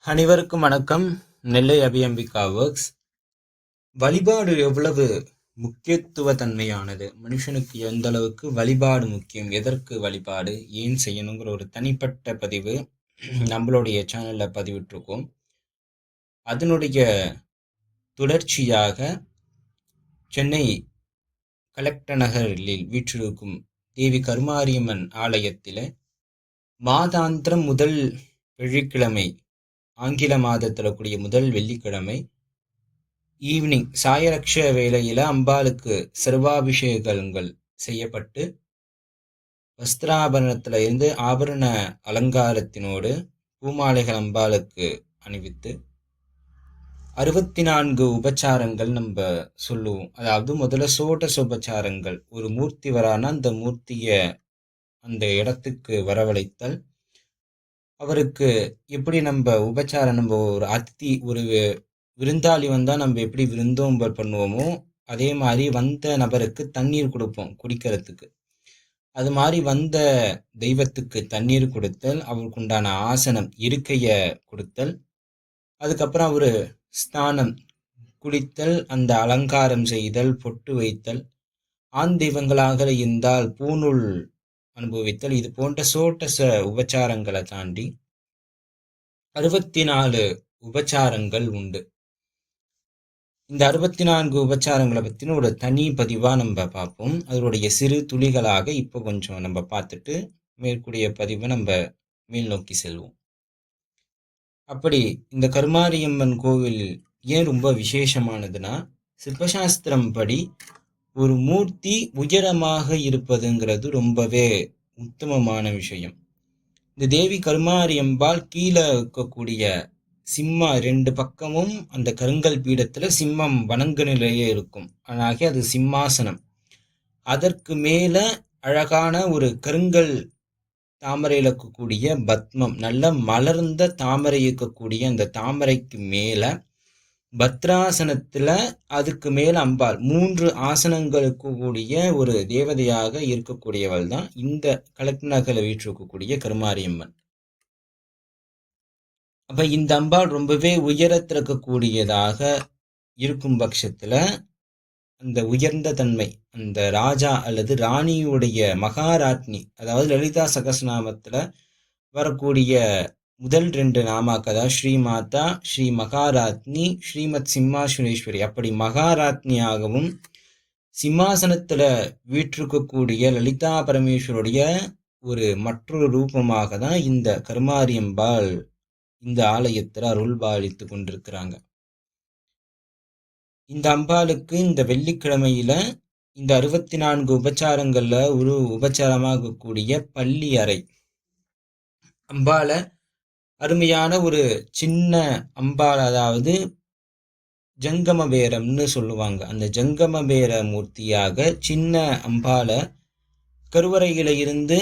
அனைவருக்கும் வணக்கம். நெல்லை அபியம்பிகா ஒர்க்ஸ். வழிபாடு எவ்வளவு முக்கியத்துவ தன்மையானது, மனுஷனுக்கு எந்த அளவுக்கு வழிபாடு முக்கியம், எதற்கு வழிபாடு, ஏன் செய்யணுங்கிற ஒரு தனிப்பட்ட பதிவு நம்மளுடைய சேனல்ல பதிவிட்டிருக்கோம். அதனுடைய தொடர்ச்சியாக சென்னை கலெக்டர் நகரில் வீற்றிருக்கும் தேவி கருமாரியம்மன் ஆலயத்தில் மாதாந்திரம் முதல் வெள்ளிக்கிழமை, ஆங்கில மாதத்தில் கூடிய முதல் வெள்ளிக்கிழமை ஈவினிங் சாயரக்ஷ வேளையில அம்பாளுக்கு சர்வாபிஷேகங்கள் செய்யப்பட்டு வஸ்திராபரணத்துல இருந்து ஆபரண அலங்காரத்தினோடு பூமாலைகள் அம்பாளுக்கு அணிவித்து 64 உபச்சாரங்கள் நம்ம சொல்லுவோம். அதாவது முதல்ல சோடச உபச்சாரங்கள். ஒரு மூர்த்தி வரானா அந்த மூர்த்திய அந்த இடத்துக்கு வரவழைத்தல், அவருக்கு எப்படி நம்ம உபச்சாரம், நம்ம ஒரு அதிதி, ஒரு விருந்தாளி வந்தா நம்ம எப்படி விருந்தோம்பல் பண்ணுவோமோ அதே மாதிரி வந்த நபருக்கு தண்ணீர் கொடுப்போம் குடிக்கிறதுக்கு. அது மாதிரி வந்த தெய்வத்துக்கு தண்ணீர் கொடுத்தல், அவருக்கு உண்டான ஆசனம் இருக்கைய கொடுத்தல், அதுக்கப்புறம் அவரு ஸ்நானம் குளித்தல், அந்த அலங்காரம் செய்தல், பொட்டு வைத்தல், ஆண் தெய்வங்களாக இருந்தால் பூநூல் அனுபவித்தல், இது போன்ற சோட்டச உபச்சாரங்களை தாண்டி 64 உபச்சாரங்கள் உண்டு. இந்த 64 உபச்சாரங்களை பற்றின ஒரு தனி பதிவாக நம்ம பார்ப்போம். அதனுடைய சிறு துளிகளாக இப்போ கொஞ்சம் நம்ம பார்த்துட்டு மேற்கூடிய பதிவை நம்ம மேல் நோக்கி செல்வோம். அப்படி இந்த கருமாரியம்மன் கோவில் ஏன் ரொம்ப விசேஷமானதுன்னா, சிற்பசாஸ்திரம் படி ஒரு மூர்த்தி உயரமாக இருப்பதுங்கிறது ரொம்பவே உத்தமமான விஷயம். இந்த தேவி கருமாரியம்பாள் கீழே இருக்கக்கூடிய சிம்மா 2 பக்கமும் அந்த கருங்கல் பீடத்துல சிம்மம் வணங்கு நிலையே இருக்கும். ஆனாகி அது சிம்மாசனம். அதற்கு மேல அழகான ஒரு கருங்கல் தாமரையில் இருக்கக்கூடிய பத்மம், நல்ல மலர்ந்த தாமரை இருக்கக்கூடிய அந்த தாமரைக்கு மேல பத்ராசனத்துல, அதுக்கு மேல அம்பாள் 3 ஆசனங்களுக்கு கூடிய ஒரு தேவதையாக இருக்கக்கூடியவள் தான் இந்த கலெக்டர் நகரில் வீற்றிருக்கக்கூடிய கருமாரியம்மன். அப்ப இந்த அம்பாள் ரொம்பவே உயரத்தில் இருக்கக்கூடியதாக இருக்கும் பட்சத்துல அந்த உயர்ந்த தன்மை, அந்த ராஜா அல்லது ராணியுடைய மகாராட்னி, அதாவது லலிதா சகஸ்ரநாமத்துல வரக்கூடிய முதல் 2 நாமாக்கள், அதாவது ஸ்ரீ மாதா, ஸ்ரீ மகாராத்னி, ஸ்ரீமத் சிம்மாசுரேஸ்வரி, அப்படி மகாராத்னியாகவும் சிம்மாசனத்துல வீற்றிருக்கக்கூடிய லலிதா பரமேஸ்வருடைய ஒரு மற்றொரு ரூபமாக தான் இந்த கருமாரியம்பாள் இந்த ஆலயத்தில் அருள் பாலித்து கொண்டிருக்கிறாங்க. இந்த அம்பாளுக்கு இந்த வெள்ளிக்கிழமையில இந்த 64 உபச்சாரங்கள்ல ஒரு உபச்சாரமாக கூடிய பள்ளி அறை அம்பாளை அருமையான ஒரு சின்ன அம்பாள், அதாவது ஜங்கம பேரம்னு சொல்லுவாங்க. அந்த ஜங்கம பேர மூர்த்தியாக சின்ன அம்பாளை கருவறையில இருந்து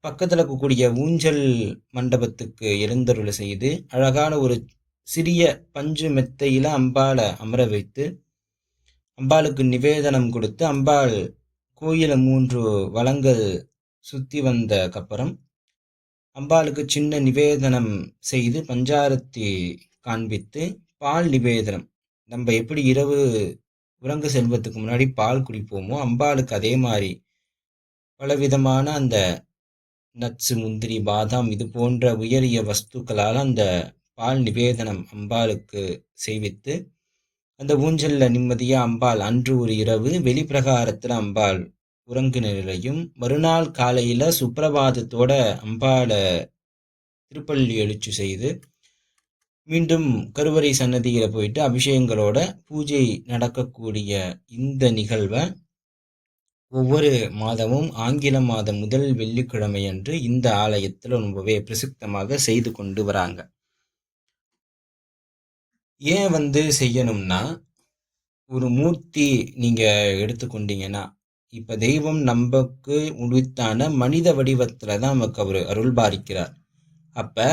பக்கத்துல இருக்கக்கூடிய ஊஞ்சல் மண்டபத்துக்கு எழுந்தருளை செய்து அழகான ஒரு சிறிய பஞ்சு மெத்தையில அம்பாளை அமர வைத்து அம்பாளுக்கு நிவேதனம் கொடுத்து அம்பாள் கோயில 3 வளங்கள் சுத்தி வந்தக்கப்புறம் அம்பாளுக்கு சின்ன நிவேதனம் செய்து பஞ்சாரத்தி காண்பித்து பால் நிவேதனம், நம்ம எப்படி இரவு உறங்க செல்வதுக்கு முன்னாடி பால் குடிப்போமோ அம்பாளுக்கு அதே மாதிரி பலவிதமான அந்த நட்ஸ், முந்திரி, பாதாம், இது போன்ற உயரிய வஸ்துக்களால் அந்த பால் நிவேதனம் அம்பாளுக்கு செய்வித்து அந்த ஊஞ்சல்ல நிம்மதியா அம்பாள் அன்று ஒரு இரவு வெளிப்பிரகாரத்துல அம்பாள் உறங்கு நிலையும், மறுநாள் காலையில சுப்பிரபாதத்தோட அம்பாளை திருப்பள்ளி எழுச்சி செய்து மீண்டும் கருவறை சன்னதியில போயிட்டு அபிஷேகங்களோட பூஜை நடக்கக்கூடிய இந்த நிகழ்வை ஒவ்வொரு மாதமும் ஆங்கில மாதம் முதல் வெள்ளிக்கிழமை அன்று இந்த ஆலயத்தில் ரொம்பவே பிரசித்தமாக செய்து கொண்டு வராங்க. ஏன் செய்யணும்னா, ஒரு மூர்த்தி நீங்க எடுத்துக்கொண்டீங்கன்னா, இப்ப தெய்வம் நமக்கு உரித்தான மனித வடிவத்துல தான் நமக்கு அவர் அருள் பாலிக்கிறார். அப்ப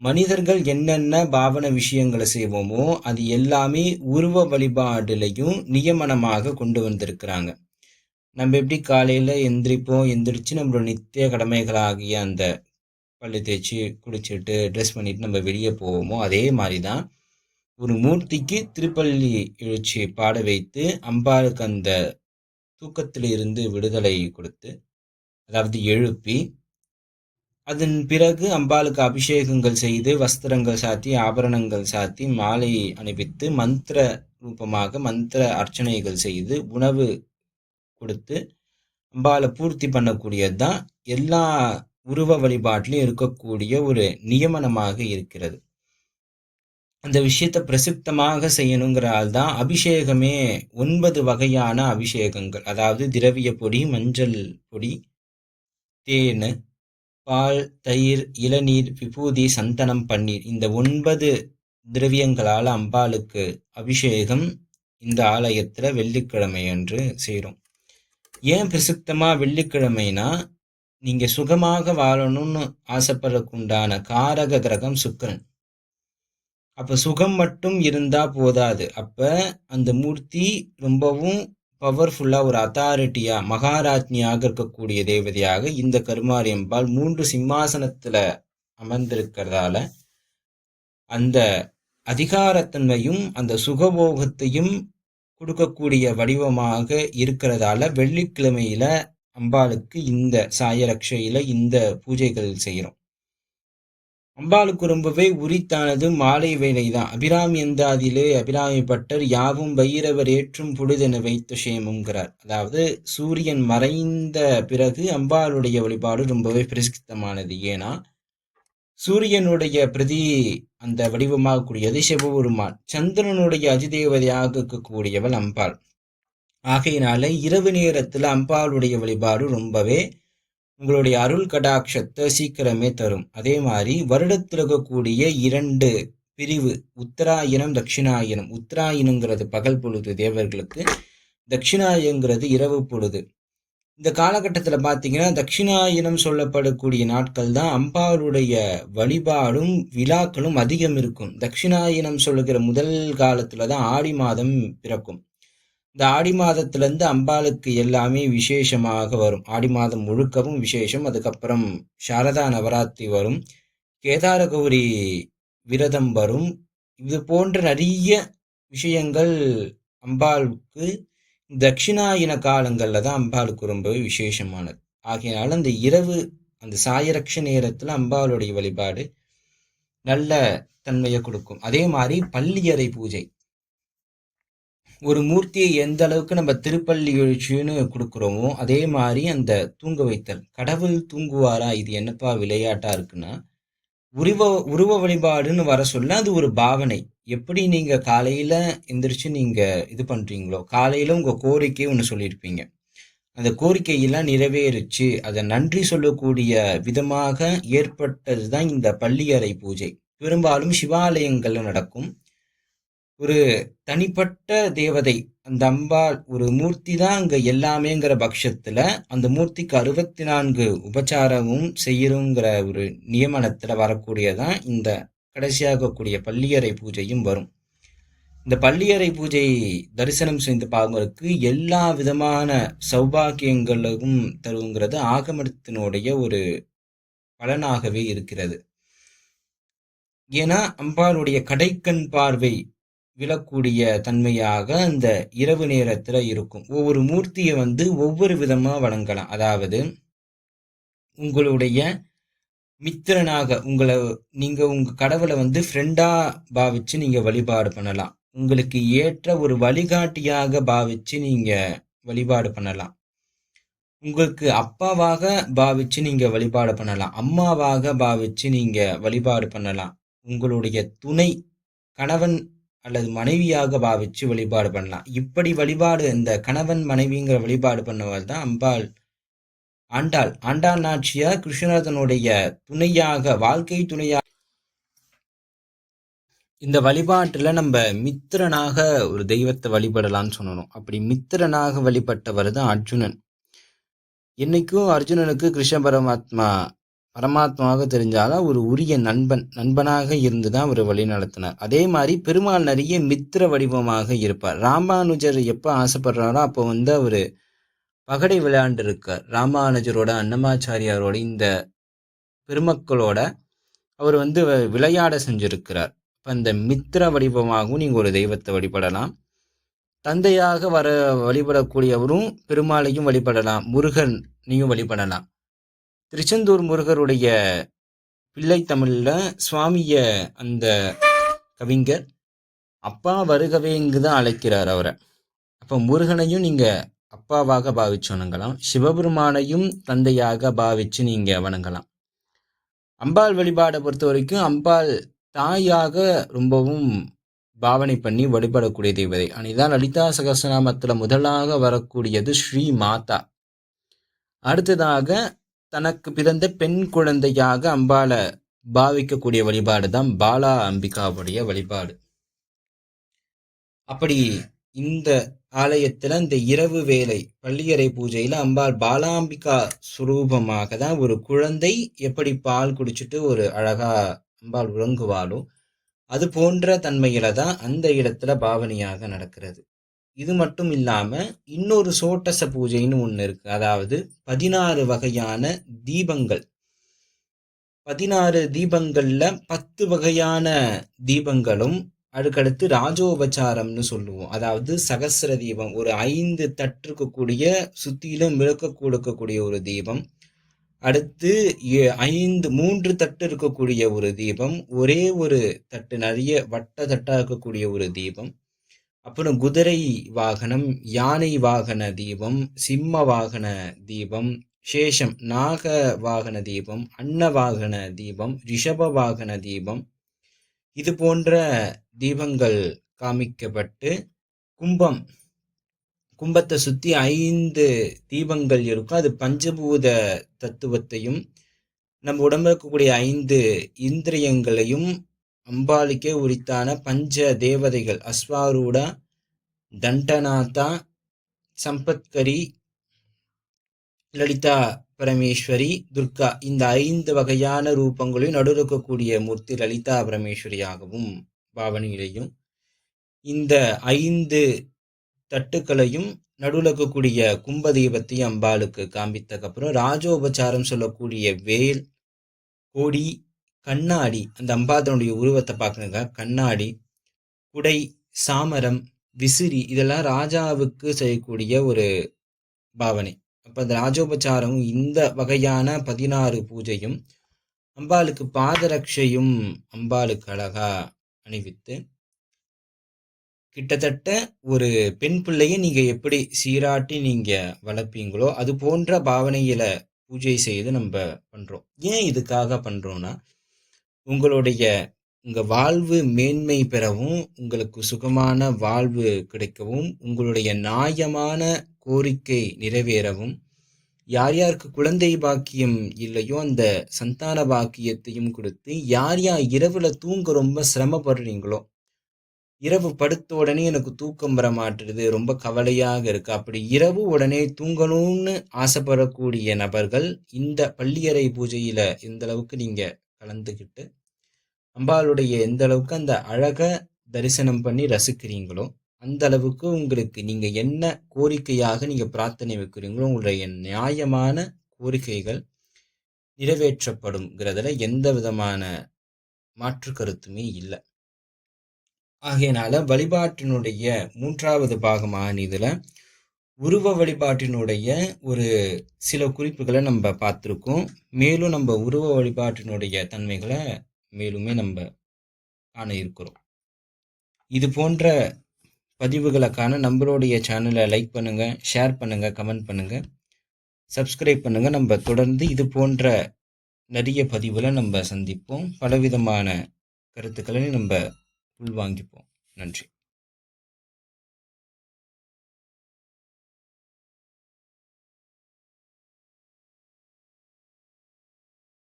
மனிதர்கள் என்னென்ன பாவன விஷயங்களை செய்வோமோ அது எல்லாமே உருவ வழிபாடுலையும் நியமனமாக கொண்டு வந்திருக்கிறாங்க. நம்ம எப்படி காலையில எந்திரிச்சு நம்மளோட நித்திய கடமைகளாகிய அந்த பல்லு தேய்ச்சி குளிச்சுட்டு ட்ரெஸ் பண்ணிட்டு நம்ம வெளியே போவோமோ அதே மாதிரி தான் ஒரு மூர்த்திக்கு திருப்பள்ளி எழுச்சி பாட வைத்து அம்பாளுக்கு அந்த தூக்கத்திலிருந்து விடுதலை கொடுத்து, அதாவது எழுப்பி, அதன் பிறகு அம்பாளுக்கு அபிஷேகங்கள் செய்து வஸ்திரங்கள் சாத்தி ஆபரணங்கள் சாத்தி மாலை அணிவித்து மந்திர ரூபமாக மந்திர அர்ச்சனைகள் செய்து உணவு கொடுத்து அம்பாளை பூர்த்தி பண்ணக்கூடியது தான் எல்லா உருவ வழிபாட்டிலும் இருக்கக்கூடிய ஒரு நியமனமாக இருக்கிறது. அந்த விஷயத்தை பிரசித்தமாக செய்யணுங்கிறால் தான் அபிஷேகமே 9 வகையான அபிஷேகங்கள், அதாவது திரவிய பொடி, மஞ்சள் பொடி, தேன், பால், தயிர், இளநீர், விபூதி, சந்தனம், பன்னீர், இந்த 9 திரவியங்களால் அம்பாளுக்கு அபிஷேகம் இந்த ஆலயத்தில் வெள்ளிக்கிழமை அன்று செய்கிறோம். ஏன் பிரசித்தமாக வெள்ளிக்கிழமைனா, நீங்கள் சுகமாக வாழணும்னு ஆசைப்படுறதுக்குண்டான காரக கிரகம் சுக்கிரன். அப்போ சுகம் மட்டும் இருந்தால் போதாது. அப்போ அந்த மூர்த்தி ரொம்பவும் பவர்ஃபுல்லாக ஒரு அத்தாரிட்டியாக மகாராஜ்னியாக இருக்கக்கூடிய தேவதையாக இந்த கருமாரி அம்பாள் 3 சிம்மாசனத்தில் அமர்ந்திருக்கிறதால அந்த அதிகாரத்தன்மையும் அந்த சுகபோகத்தையும் கொடுக்கக்கூடிய வடிவமாக இருக்கிறதால வெள்ளிக்கிழமையில அம்பாளுக்கு இந்த சாயரக்ஷையில் இந்த பூஜைகள் செய்கிறோம். அம்பாளுக்கு ரொம்பவே உரித்தானது மாலை வேலை தான். அபிராமி எந்தாதிலே அபிராமி பட்டர் யாவும் பைரவர் ஏற்றும் புழுதென வைத்த சேமுங்கிறார். அதாவது சூரியன் மறைந்த பிறகு அம்பாளுடைய வழிபாடு ரொம்பவே பிரசித்தமானது. ஏன்னா சூரியனுடைய பிரதி அந்த வடிவமாக கூடியது சிவபெருமான், சந்திரனுடைய அதிதேவதையாக இருக்கக்கூடியவள் அம்பாள். ஆகையினால இரவு நேரத்தில் அம்பாளுடைய வழிபாடு ரொம்பவே உங்களுடைய அருள் கடாட்சத்தை சீக்கிரமே தரும். அதே மாதிரி வருடத்தில் இருக்கக்கூடிய 2 பிரிவு, உத்தராயணம், தட்சிணாயனம். உத்தராயணங்கிறது பகல் பொழுது தேவர்களுக்கு, தட்சிணாயங்கிறது இரவு பொழுது. இந்த காலகட்டத்தில் பார்த்தீங்கன்னா தட்சிணாயனம் சொல்லப்படக்கூடிய நாட்கள் தான் அம்பாளுடைய வழிபாடும் விழாக்களும் அதிகம் இருக்கும். தட்சிணாயனம் சொல்லுகிற முதல் காலத்தில் தான் ஆடி மாதம் பிறக்கும். இந்த ஆடி மாதத்திலேருந்து அம்பாளுக்கு எல்லாமே விசேஷமாக வரும். ஆடி மாதம் முழுக்கவும் விசேஷம். அதுக்கப்புறம் சாரதா நவராத்திரி வரும், கேதார கௌரி விரதம் வரும். இது போன்ற நிறைய விஷயங்கள் அம்பாளுக்கு தட்சிணாயன காலங்களில் தான் அம்பாளுக்கு ரொம்பவே விசேஷமானது. ஆகையினால அந்த இரவு அந்த சாயரக்ஷ நேரத்தில் அம்பாளுடைய வழிபாடு நல்ல தன்மையை கொடுக்கும். அதே மாதிரி பள்ளியறை பூஜை, ஒரு மூர்த்தியை எந்த அளவுக்கு நம்ம திருப்பள்ளி எழுச்சின்னு கொடுக்குறோமோ அதே மாதிரி அந்த தூங்க வைத்தல். கடவுள் தூங்குவாரா, இது என்னப்பா விளையாட்டா இருக்குன்னா, உருவ வழிபாடுன்னு வர சொல்ல அது ஒரு பாவனை. எப்படி நீங்க காலையில எந்திரிச்சு நீங்க இது பண்றீங்களோ, காலையில உங்க கோரிக்கை ஒன்று சொல்லியிருப்பீங்க, அந்த கோரிக்கையெல்லாம் நிறைவேறிச்சு, அதை நன்றி சொல்லக்கூடிய விதமாக ஏற்பட்டது தான் இந்த பள்ளியறை பூஜை. பெரும்பாலும் சிவாலயங்கள்ல நடக்கும். ஒரு தனிப்பட்ட தேவதை, அந்த அம்பாள் ஒரு மூர்த்தி தான் அங்கே எல்லாமேங்கிற பட்சத்தில் அந்த மூர்த்திக்கு 64 உபச்சாரமும் செய்யணுங்கிற ஒரு நியமனத்தில் வரக்கூடியதான் இந்த கடைசியாகக்கூடிய பள்ளியறை பூஜையும் வரும். இந்த பள்ளியறை பூஜை தரிசனம் செய்து பார்ப்பதற்கு எல்லா விதமான சௌபாகியங்களும் தருங்கிறது ஆகமத்தினுடைய ஒரு பலனாகவே இருக்கிறது. ஏன்னா அம்பாளுடைய கடைக்கண் பார்வை விழக்கூடிய தன்மையாக அந்த இரவு நேரத்தில் இருக்கும். ஒவ்வொரு மூர்த்தியை ஒவ்வொரு விதமாக வணங்கலாம். அதாவது உங்களுடைய மித்திரனாக நீங்கள் உங்கள் கடவுளை ஃப்ரெண்டாக பாவிச்சு நீங்கள் வழிபாடு பண்ணலாம். உங்களுக்கு ஏற்ற ஒரு வழிகாட்டியாக பாவிச்சு நீங்கள் வழிபாடு பண்ணலாம். உங்களுக்கு அப்பாவாக பாவிச்சு நீங்கள் வழிபாடு பண்ணலாம். அம்மாவாக பாவிச்சு நீங்கள் வழிபாடு பண்ணலாம். உங்களுடைய துணை கணவன் அல்லது மனைவியாக பாவிச்சு வழிபாடு பண்ணலாம். இப்படி வழிபாடு, இந்த கணவன் மனைவிங்கிற வழிபாடு பண்ணவள் தான் அம்பாள். ஆண்டாள் நாச்சியார் கிருஷ்ணநாதனுடைய துணையாக, வாழ்க்கை துணையாக. இந்த வழிபாட்டில் நம்ம மித்திரனாக ஒரு தெய்வத்தை வழிபடலான்னு சொன்னோம். அப்படி மித்திரனாக வழிபட்டவர் தான் அர்ஜுனன். என்னைக்கும் அர்ஜுனனுக்கு கிருஷ்ண பரமாத்மாவாக தெரிஞ்சாலும் ஒரு உரிய நண்பனாக இருந்து தான் அவர் வழி நடத்தினார். அதே மாதிரி பெருமாள் நிறைய மித்திர வடிவமாக இருப்பார். ராமானுஜர் எப்போ ஆசைப்படுறாரோ அப்போ அவர் பகடை விளையாண்டு இருக்கார். ராமானுஜரோட அன்னமாச்சாரியாரோட இந்த பெருமக்களோட அவர் வந்து விளையாட செஞ்சிருக்கிறார். இப்போ இந்த மித்திர வடிவமாகவும் நீங்கள் ஒரு தெய்வத்தை வழிபடலாம். தந்தையாக வழிபடக்கூடியவரும் பெருமாளையும் வழிபடலாம், முருகனையும் வழிபடலாம். திருச்செந்தூர் முருகருடைய பிள்ளை தமிழில் சுவாமிய அந்த கவிஞர் அப்பா வருகவே இங்குதான் அழைக்கிறார் அவரை. அப்போ முருகனையும் நீங்கள் அப்பாவாக பாவிச்சு வணங்கலாம், சிவபெருமானையும் தந்தையாக பாவிச்சு நீங்கள் வணங்கலாம். அம்பாள் வழிபாடை பொறுத்த வரைக்கும் அம்பாள் தாயாக ரொம்பவும் பாவனை பண்ணி வழிபடக்கூடிய தேவதை. இதுதான் லலிதா சகஸ்ரநாமத்தில் முதலாக வரக்கூடியது ஸ்ரீ மாதா. அடுத்ததாக தனக்கு பிறந்த பெண் குழந்தையாக அம்பாளை பாவிக்கக்கூடிய வழிபாடு தான் பாலா அம்பிகாவுடைய வழிபாடு. அப்படி இந்த ஆலயத்தில் இந்த இரவு வேளை பள்ளியறை பூஜையில் அம்பாள் பாலாம்பிகா சுரூபமாக தான் ஒரு குழந்தை எப்படி பால் குடிச்சிட்டு ஒரு அழகா அம்பாள் உறங்குவாளோ அது போன்ற தன்மையில தான் அந்த இடத்துல பாவனையாக நடக்கிறது. இது மட்டும் இல்லாம இன்னொரு சோட்டச பூஜைன்னு ஒன்று இருக்கு. அதாவது 16 வகையான தீபங்கள். 16 தீபங்கள்ல 10 வகையான தீபங்களும் அதுக்கடுத்து ராஜோபச்சாரம்னு சொல்லுவோம். அதாவது சகஸ்ர தீபம், ஒரு 5 தட்டு இருக்கக்கூடிய சுத்திலும் விளக்க கொடுக்கக்கூடிய ஒரு தீபம். அடுத்து 3 தட்டு இருக்கக்கூடிய ஒரு தீபம், ஒரே ஒரு தட்டு நிறைய வட்ட தட்டா இருக்கக்கூடிய ஒரு தீபம். அப்புறம் குதிரை வாகனம், யானை வாகன தீபம், சிம்ம வாகன தீபம், சேஷம் நாக வாகன தீபம், அன்ன வாகன தீபம், ரிஷப வாகன தீபம், இது போன்ற தீபங்கள் காமிக்கப்பட்டு கும்பத்தை சுற்றி 5 தீபங்கள் இருக்கும். அது பஞ்சபூத தத்துவத்தையும் நம்ம உடம்புல இருக்கக்கூடிய 5 இந்திரியங்களையும் அம்பாளுக்கே உரித்தான பஞ்ச தேவதைகள் அஸ்வாரூடா, தண்டநாதா, சம்பத்கரி, லலிதா பரமேஸ்வரி, துர்கா, இந்த 5 வகையான ரூபங்களையும் நடுவில் இருக்கக்கூடிய மூர்த்தி லலிதா பரமேஸ்வரியாகவும் பாவனையிலையும் இந்த 5 தட்டுக்களையும் நடுவில் இருக்கக்கூடிய கும்ப தீபத்தையும் அம்பாளுக்கு காண்பித்தக்கப்புறம் ராஜோபச்சாரம் சொல்லக்கூடிய வேல், கோடி, கண்ணாடி, அந்த அம்பாதனுடைய உருவத்தை பார்க்கணுங்க, கண்ணாடி, குடை, சாமரம், விசிறி, இதெல்லாம் ராஜாவுக்கு செய்யக்கூடிய ஒரு பாவனை. அப்போ அந்த ராஜோபச்சாரம் இந்த வகையான 16 பூஜையும் அம்பாளுக்கு பாதரட்சையும் அம்பாளுக்கு அழகா அணிவித்து கிட்டத்தட்ட ஒரு பெண் பிள்ளையை நீங்க எப்படி சீராட்டி நீங்க வளர்ப்பீங்களோ அது போன்ற பாவனையில பூஜை செய்து நம்ம பண்றோம். ஏன் இதுக்காக பண்றோம்னா, உங்க வாழ்வு மேன்மை பெறவும், உங்களுக்கு சுகமான வாழ்வு கிடைக்கவும், உங்களுடைய நியாயமான கோரிக்கை நிறைவேறவும், யார் யாருக்கு குழந்தை பாக்கியம் இல்லையோ அந்த சந்தான பாக்கியத்தையும் கொடுத்து, யார் யார் இரவுல தூங்க ரொம்ப சிரமப்படுறீங்களோ, இரவு படுத்த உடனே எனக்கு தூக்கம் வர மாட்டுறது, ரொம்ப கவலையாக இருக்கு, அப்படி இரவு உடனே தூங்கணும்னு ஆசைப்படக்கூடிய நபர்கள் இந்த பள்ளியறை பூஜையில எந்த அளவுக்கு நீங்க கலந்துக்கிட்டு அம்பாளுடைய எந்த அளவுக்கு அந்த அழக தரிசனம் பண்ணி ரசிக்கிறீங்களோ அந்த அளவுக்கு உங்களுக்கு நீங்க என்ன கோரிக்கையாக நீங்க பிரார்த்தனை வைக்கிறீங்களோ உங்களுடைய நியாயமான கோரிக்கைகள் நிறைவேற்றப்படும்ங்கிறதுல எந்த விதமான மாற்று கருத்துமே இல்லை. ஆகையினால வழிபாட்டினுடைய 3வது பாகமான இதுல உருவ வழிபாட்டினுடைய ஒரு சில குறிப்புகளை நம்ம பார்த்துருக்கோம். மேலும் நம்ம உருவ வழிபாட்டினுடைய தன்மைகளை மேலுமே நம்ம காண இருக்கிறோம். இது போன்ற பதிவுகளை காண நம்மளுடைய சேனலை லைக் பண்ணுங்க, ஷேர் பண்ணுங்க, கமெண்ட் பண்ணுங்க, சப்ஸ்கிரைப் பண்ணுங்க. நம்ம தொடர்ந்து இது போன்ற நிறைய பதிவுகளை நம்ம சந்திப்போம். பலவிதமான கருத்துக்களை நம்ம உள்வாங்கிப்போம். நன்றி.